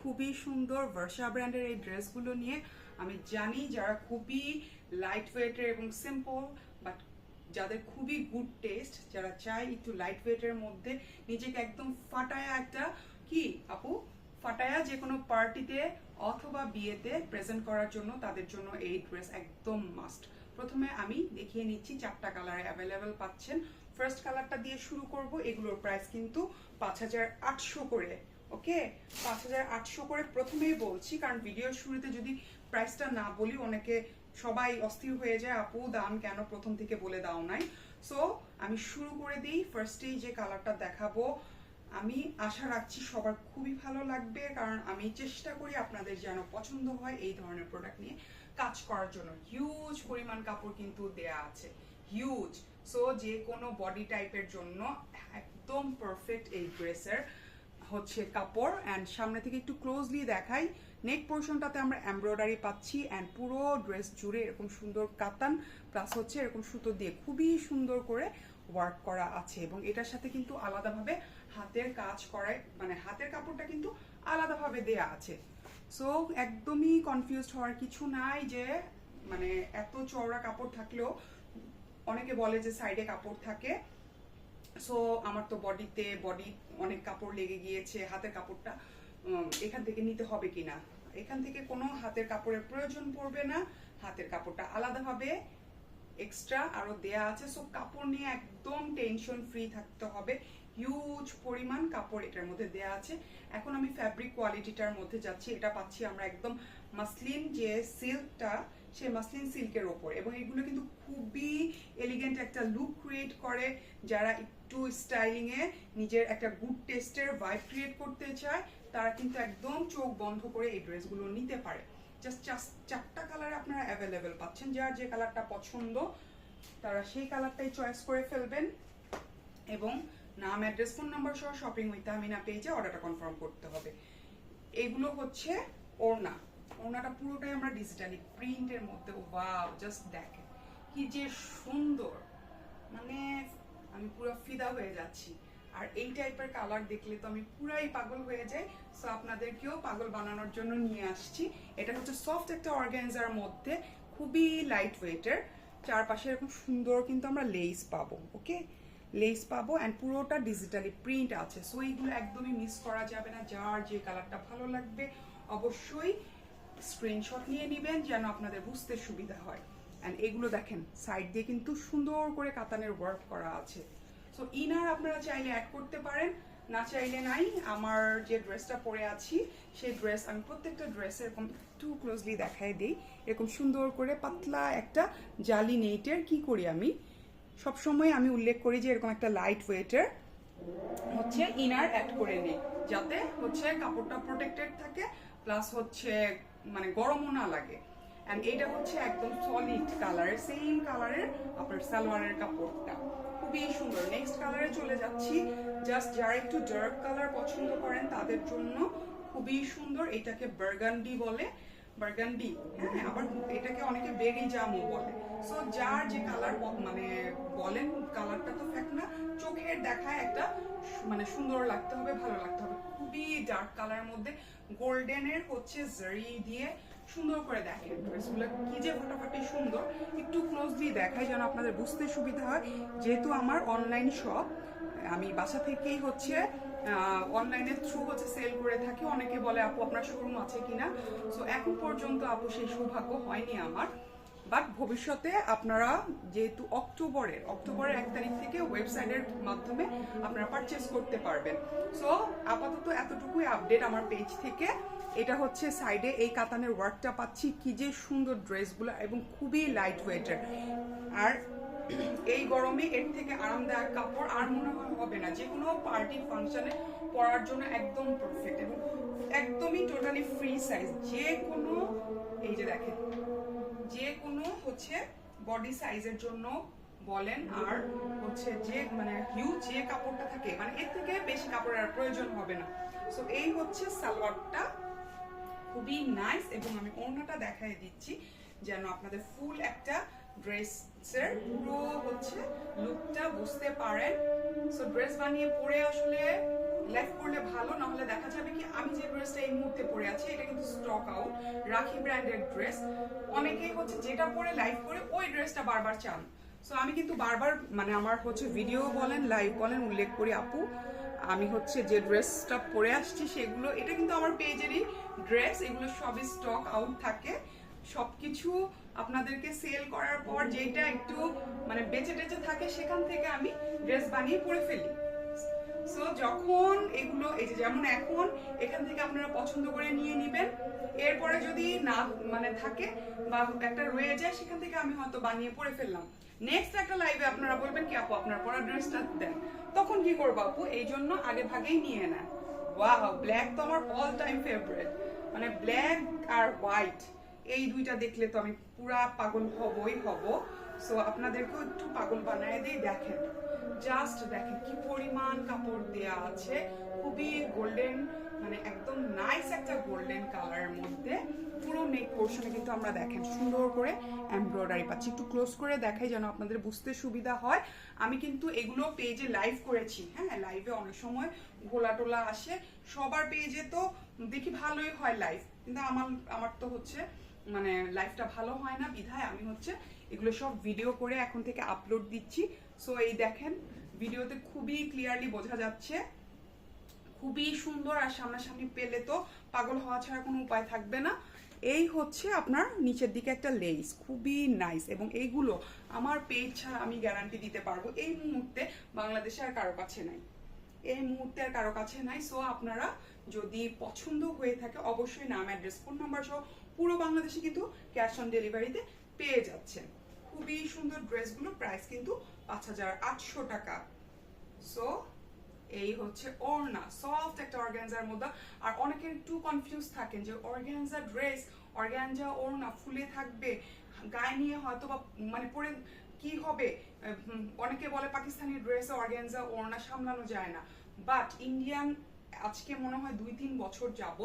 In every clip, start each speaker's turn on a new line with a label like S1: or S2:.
S1: খুবই সুন্দর ভার্সা ব্র্যান্ডের এই ড্রেসগুলো নিয়ে। আমি জানি যারা খুবই লাইট ওয়েটের এবং সিম্পল বাট যাদের খুবই গুড টেস্ট, যারা চায় একটু লাইট ওয়েটের মধ্যে নিজেকে একদম ফাটায়া একটা কি আপু ফাটায়া যে কোনো পার্টিতে অথবা বিয়েতে প্রেজেন্ট করার জন্য, তাদের জন্য এই ড্রেস একদম মাস্ট। প্রথমে আমি দেখিয়ে নিচ্ছি, 4টা কালারে অ্যাভেলেবেল পাচ্ছেন। ফার্স্ট কালারটা দিয়ে শুরু করব। এগুলোর প্রাইস কিন্তু 5800 করে। ওকে, 5800 করে প্রথমেই বলছি, কারণ ভিডিওর শুরুতে যদি প্রাইসটা না বলি অনেকে সবাই অস্থির হয়ে যায়, আপু দাম কেন প্রথম থেকে বলে দাও নাই। সো আমি শুরু করে দিই। ফার্স্টেই যে কালারটা দেখাবো, আমি আশা রাখছি সবার খুবই ভালো লাগবে, কারণ আমি চেষ্টা করি আপনাদের যেন পছন্দ হয় এই ধরনের প্রোডাক্ট নিয়ে কাজ করার জন্য। হিউজ পরিমাণ কাপড় কিন্তু দেয়া আছে, হিউজ। সো যে কোনো বডি টাইপের জন্য একদম পারফেক্ট এই ড্রেসের হচ্ছে কাপড়। অ্যান্ড সামনে থেকে একটু ক্লোজলি দেখাই, নেক পোর্শনটাতে আমরা এমব্রয়ডারি পাচ্ছি অ্যান্ড পুরো ড্রেস জুড়ে এরকম সুন্দর কাতান প্লাস হচ্ছে এরকম সুতো দিয়ে খুবই সুন্দর করে ওয়ার্ক করা আছে। এবং এটার সাথে কিন্তু আলাদাভাবে হাতের কাজ করায়, মানে হাতের কাপড়টা কিন্তু আলাদাভাবে দেয়া আছে। সো একদমই কনফিউজড হওয়ার কিছু নাই যে মানে এত চওড়া কাপড় থাকলেও অনেকে বলে যে সাইডে কাপড় থাকে, সো আমার তো বডি অনেক কাপড় লেগে গিয়েছে, হাতের কাপড়টা এখান থেকে নিতে হবে কিনা। এখান থেকে কোনো হাতের কাপড়ের প্রয়োজন পড়বে না, হাতের কাপড়টা আলাদাভাবে এক্সট্রা আরো দেয়া আছে। সো কাপড় নিয়ে একদম টেনশন ফ্রি থাকতে হবে। হিউজ পরিমাণ কাপড় এটার মধ্যে দেয়া আছে। এখন আমি ফ্যাব্রিক কোয়ালিটিটার মধ্যে যাচ্ছি। এটা পাচ্ছি আমরা একদম মাসলিন যে সিল্কটা, সেই মাসলিন সিল্কের ওপর, এবং এগুলো কিন্তু খুবই এলিগেন্ট একটা লুক ক্রিয়েট করে। যারা একটু স্টাইলিং এ নিজের একটা গুড টেস্টের ভাইব ক্রিয়েট করতে চায়, তারা কিন্তু একদম চোখ বন্ধ করে এই ড্রেসগুলো নিতে পারে। জাস্ট 4টা কালারে আপনারা অ্যাভেলেবেল পাচ্ছেন। যার যে কালারটা পছন্দ তারা সেই কালারটাই চয়েস করে ফেলবেন, এবং নাম, অ্যাড্রেস, ফোন নাম্বার সহ শপিং উইথ আমিনা পেজে অর্ডারটা কনফার্ম করতে হবে। এগুলো হচ্ছে ওড়না। ওড়নাটা পুরোটাই আমরা ডিজিটালি প্রিন্টের মধ্যে। ওয়াও, জাস্ট দেখেন কি যে সুন্দর, মানে আমি পুরো ফিদা হয়ে যাচ্ছি। আর এই টাইপের কালার দেখলে তো আমি পুরাই পাগল হয়ে যাই। সো আপনাদেরকেও পাগল বানানোর জন্য নিয়ে আসছি। এটা হচ্ছে সফট একটা অর্গানজার মধ্যে, খুবই লাইট ওয়েটের। চারপাশে এরকম সুন্দর কিন্তু আমরা লেস পাবো। ওকে, লেস পাবো অ্যান্ড পুরোটা ডিজিটালি প্রিন্ট আছে। সো এইগুলো একদমই মিস করা যাবে না। যার যে কালারটা ভালো লাগবে অবশ্যই স্ক্রিনশট নিয়ে নেবেন যেন আপনাদের বুঝতে সুবিধা হয়। অ্যান্ড এগুলো দেখেন সাইড দিয়ে কিন্তু সুন্দর করে কাতানের ওয়ার্ক করা আছে। সো ইনার আপনারা চাইলে অ্যাড করতে পারেন, না চাইলে নাই। আমার যে ড্রেসটা পরে আছি সেই ড্রেস, আমি প্রত্যেকটা ড্রেসে এরকম একটু ক্লোজলি দেখাই দিই। এরকম সুন্দর করে পাতলা একটা জালি নেটের কি করি আমি সবসময় আমি উল্লেখ করি যে এরকম একটা লাইট ওয়েটের হচ্ছে ইনার অ্যাড করে নিই, যাতে হচ্ছে কাপড়টা প্রোটেক্টেড থাকে প্লাস হচ্ছে মানে গরমও না লাগে। অ্যান্ড এটা হচ্ছে একদম সলিড কালারের, সেম কালারের আপনার সালোয়ারের কাপড়টা খুবই সুন্দর। নেক্সট কালারে চলে যাচ্ছি। জাস্ট যারা একটু ডার্ক কালার পছন্দ করেন তাদের জন্য খুবই সুন্দর। এটাকে বার্গান্ডি বলে, বার্গান্ডি, হ্যাঁ, আবার এটাকে অনেকে বেরি জামও বলে। সো যার যে কালার মানে বলেন, কালারটা তো ফ্যাক্ট না, চোখের দেখায় একটা মানে সুন্দর লাগতে হবে, ভালো লাগতে হবে। খুবই ডার্ক কালারের মধ্যে গোল্ডেনের হচ্ছে জারি দিয়ে সুন্দর করে দেখেন ড্রেসগুলো কি যে ফাটাফাটি সুন্দর। একটু ক্লোজলি দেখাই যেন আপনাদের বুঝতে সুবিধা হয়। যেহেতু আমার অনলাইন শপ, আমি বাসা থেকেই হচ্ছে অনলাইনের থ্রু হচ্ছে সেল করে থাকি। অনেকে বলে আপু আপনার শোরুম আছে কিনা। সো এখন পর্যন্ত আপু সেই সৌভাগ্য হয়নি আমার, বাট ভবিষ্যতে আপনারা যেহেতু অক্টোবরের 1 তারিখ থেকে ওয়েবসাইটের মাধ্যমে আপনারা পারচেস করতে পারবেন। সো আপাতত এতটুকুই আপডেট আমার পেজ থেকে। এটা হচ্ছে সাইডে এই কাতানের ওয়ার্কটা পাচ্ছি, কি যে সুন্দর ড্রেসগুলো এবং খুবই লাইট ওয়েটের। আর এই গরমে এর থেকে আরামদায়ক কাপড় আর মনে হবে না। যে কোনো পার্টি ফাংশনে পরার জন্য একদম পারফেক্ট এবং একদমই টোটালি ফ্রি সাইজ। যে কোনো, এই যে দেখেন, যে কোনো হচ্ছে বডি সাইজের জন্য বলেন, আর হচ্ছে যে মানে হিউজ যে কাপড়টা থাকে, মানে এর থেকে বেশি কাপড়ের আর প্রয়োজন হবে না। সো এই হচ্ছে সালোয়ারটা, খুবই নাইস। এবং আমি ওড়নাটা দেখাই দিচ্ছি যেন আপনাদের ফুল একটা ড্রেসের পুরো হচ্ছে লুকটা বুঝতে পারেন। সো ড্রেস বানিয়ে পরে আসলে লাইফ করলে ভালো, না হলে দেখা যাবে কি আমি যে ড্রেসটা এই মুহূর্তে পরে স্টক আউট। রাখি ব্র্যান্ডের ড্রেস, অনেকেই হচ্ছে যেটা পরে লাইভ করে ওই ড্রেসটা বারবার চান। সো আমি কিন্তু বারবার মানে আমার হচ্ছে ভিডিও বলেন লাইভ বলেন উল্লেখ করি আপু, আমি হচ্ছে যে ড্রেসটা পরে আসছি সেগুলো, এটা কিন্তু আমার পেজেরই ড্রেস, এগুলো সবই স্টক আউট থাকে। সবকিছু আপনাদেরকে সেল করার পর যেটা একটু মানে বেঁচে টেচে থাকে সেখান থেকে আমি ড্রেস বানিয়ে পরে ফেলি। সো যখন এগুলো এই যে যেমন এখন এখান থেকে আপনারা পছন্দ করে নিয়ে নেবেন, এরপরে যদি না মানে থাকে বা একটা রয়ে যায় সেখান থেকে আমি হয়তো বানিয়ে পরে ফেললাম, নেক্সট একটা লাইভে আপনারা বলবেন কি আপু আপনার পরা ড্রেসটা দেন, তখন কি করবো আপু? এই জন্য আগে ভাগেই নিয়ে নেন। ওয়াও, ব্ল্যাক তো আমার অল টাইম ফেভারিট, মানে ব্ল্যাক আর হোয়াইট এই দুইটা দেখলে তো আমি পুরা পাগল হবই হব। সো আপনাদেরকেও একটু পাগল বানায় দিই, দেখেন জাস্ট দেখেন কি পরিমাণ কাপড় দেয়া আছে, খুবই গোল্ডেন মানে একদম নাইস একটা গোল্ডেন কালারের মধ্যে। পুরো নেক পোর্শনে কিন্তু আমরা দেখেন সুন্দর করে এমব্রয়ডারি পাচ্ছি। একটু ক্লোজ করে দেখাই যেন আপনাদের বুঝতে সুবিধা হয়। আমি কিন্তু এগুলো পেজে লাইভ করেছি, হ্যাঁ লাইভে অনেক সময় ঘোলা টোলা আসে, সবার পেজে তো দেখি ভালোই হয় লাইভ, কিন্তু আমার তো হচ্ছে মানে লাইভটা ভালো হয় না, বিধায় আমি হচ্ছে এগুলো সব ভিডিও করে এখন থেকে আপলোড দিচ্ছি। সো এই দেখেন ভিডিওতে খুবই ক্লিয়ারলি বোঝা যাচ্ছে, খুবই সুন্দর, আর সামনাসামনি পেলে তো পাগল হওয়া ছাড়া কোনো উপায় থাকবে না। এই হচ্ছে আপনার নিচের দিকে একটা লেস, খুবই নাইস, এবং এইগুলো আমার পেজ ছাড়া আমি গ্যারান্টি দিতে পারবো এই মুহূর্তে বাংলাদেশে আর কারো কাছে নাই, এই মুহূর্তে আর কারো কাছে নাই। সো আপনারা যদি পছন্দ হয়ে থাকে অবশ্যই নাম অ্যাড্রেস ফোন নাম্বার সহ পুরো বাংলাদেশে কিন্তু ক্যাশ অন ডেলিভারিতে পেয়ে যাচ্ছেন। খুবই সুন্দর ড্রেসগুলো, প্রাইস কিন্তু 5800 টাকা। সো এই হচ্ছে ওড়না, সফট একটা অর্গানজার মধ্যে। আর অনেকে একটু কনফিউজ থাকেন যে অর্গানজা ড্রেস, অর্গানজা ওড়না ফুলে থাকবে, গায়ে নিয়ে হয়তো বা মানে পরে কি হবে, অনেকে বলে পাকিস্তানি ড্রেসে অর্গানজা ওড়না সামলানো যায় না, বাট ইন্ডিয়ান আজকে মনে হয় 2-3 বছর যাব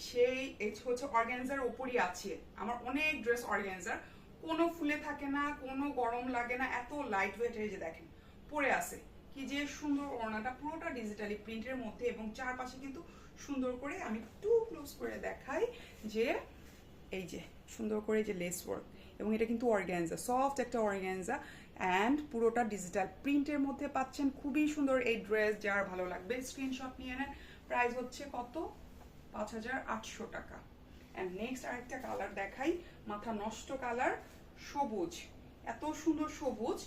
S1: সেই হচ্ছে অর্গানজার ওপরই আছে। আমার অনেক ড্রেস অর্গানজার, কোনো ফুলে থাকে না, কোনো গরম লাগে না, এত লাইট ওয়েট, এই যে দেখেন পরে আছে কি যে সুন্দর ওড়নাটা, পুরোটা ডিজিটালি প্রিন্টের মধ্যে, এবং চারপাশে কিন্তু সুন্দর করে আমি একটু ক্লোজ করে দেখাই যে এই যে সুন্দর করে যে লেস ওয়ার্ক, এবং এটা কিন্তু অর্গানজা, সফট একটা অর্গানজা, অ্যান্ড পুরোটা ডিজিটাল প্রিন্টের মধ্যে পাচ্ছেন। খুবই সুন্দর এই ড্রেস, যার ভালো লাগবে স্ক্রিনশট নিয়ে নেন। প্রাইস হচ্ছে কত? 5800 টাকা। অ্যান্ড নেক্সট আরেকটা কালার দেখাই, মাথা নষ্ট কালার, সবুজ, এত সুন্দর সবুজ।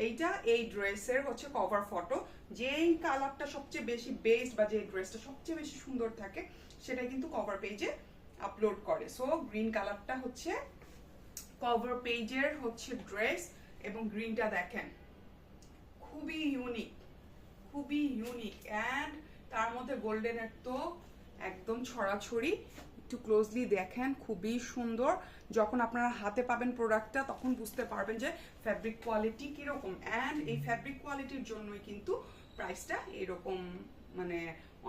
S1: এইটা এই ড্রেসের হচ্ছে কভার ফটো, যেই কালারটা সবচেয়ে বেশি বেস্ট বা যে ড্রেসটা সবচেয়ে বেশি সুন্দর থাকে সেটা কিন্তু কভার পেজে আপলোড করে। সো গ্রিন কালারটা হচ্ছে কভার পেজের হচ্ছে ড্রেস, এবং গ্রিনটা দেখেন খুবই ইউনিক, খুবই ইউনিক, অ্যান্ড তার মধ্যে গোল্ডেনের তো একদম ছড়াছড়ি। একটু ক্লোজলি দেখেন, খুবই সুন্দর। যখন আপনারা হাতে পাবেন প্রোডাক্টটা তখন বুঝতে পারবেন যে ফ্যাব্রিক কোয়ালিটি কিরকম, অ্যান্ড এই ফ্যাব্রিক কোয়ালিটির জন্যই কিন্তু প্রাইসটা এরকম, মানে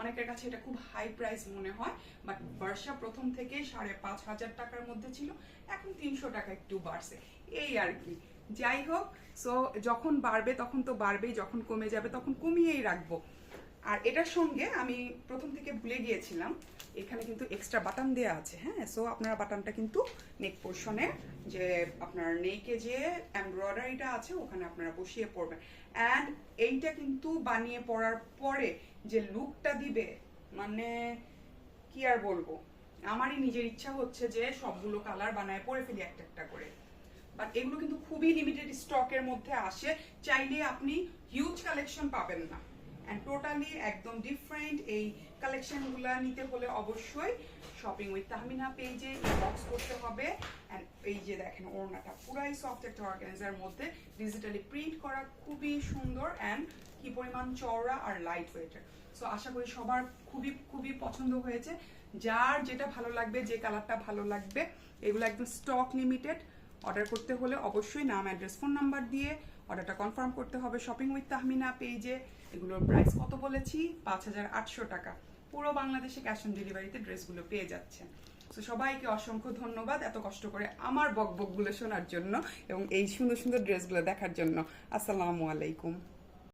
S1: অনেকের কাছে এটা খুব হাই প্রাইস মনে হয়, বাট বর্ষা প্রথম থেকে 5500 টাকার মধ্যে ছিল, এখন 300 টাকা একটু বাড়ছে, এই আর কি। যাই হোক, সো যখন বাড়বে তখন তো বাড়বেই, যখন কমে যাবে তখন কমিয়েই রাখবো। আর এটার সঙ্গে আমি প্রথম থেকে ভুলে গিয়েছিলাম, এখানে কিন্তু এক্সট্রা বাটন দেওয়া আছে, হ্যাঁ। সো আপনারা বাটনটা কিন্তু নেক পোর্শনে যে আপনার নেকে যে এমব্রয়ডারিটা আছে ওখানে আপনারা বসিয়ে পড়বেন। অ্যান্ড এইটা কিন্তু বানিয়ে পড়ার পরে যে লুকটা দিবে, মানে কি আর বলবো, আমারই নিজের ইচ্ছা হচ্ছে যে সবগুলো কালার বানায় পরে ফেলি একটা একটা করে। বাট এগুলো কিন্তু খুবই লিমিটেড স্টকের মধ্যে আসে, চাইলে আপনি হিউজ কালেকশন পাবেন না। অ্যান্ড টোটালি একদম ডিফারেন্ট এই কালেকশনগুলো নিতে হলে অবশ্যই শপিং উইথ তাহমিনা পেজে ইনবক্স করতে হবে। অ্যান্ড এই যে দেখেন ওড়নাটা পুরাই সফট একটা অর্গানজার মধ্যে ডিজিটালি প্রিন্ট করা, খুবই সুন্দর, অ্যান্ড কি পরিমাণ চওড়া আর লাইট ওয়েটের। সো আশা করি সবার খুবই খুবই পছন্দ হয়েছে। যার যেটা ভালো লাগবে, যে কালারটা ভালো লাগবে, এগুলো একদম স্টক লিমিটেড। অর্ডার করতে হলে অবশ্যই নাম অ্যাড্রেস ফোন নাম্বার দিয়ে অর্ডারটা কনফার্ম করতে হবে শপিং উইথ তাহমিনা পেজে। এগুলোর প্রাইস কত বলেছি? 5800 টাকা। পুরো বাংলাদেশে ক্যাশ অন ডেলিভারিতে ড্রেসগুলো পেয়ে যাচ্ছেন। তো সবাইকে অসংখ্য ধন্যবাদ এত কষ্ট করে আমার বকবকগুলো শোনার জন্য এবং এই সুন্দর সুন্দর ড্রেসগুলো দেখার জন্য। আসসালামু আলাইকুম।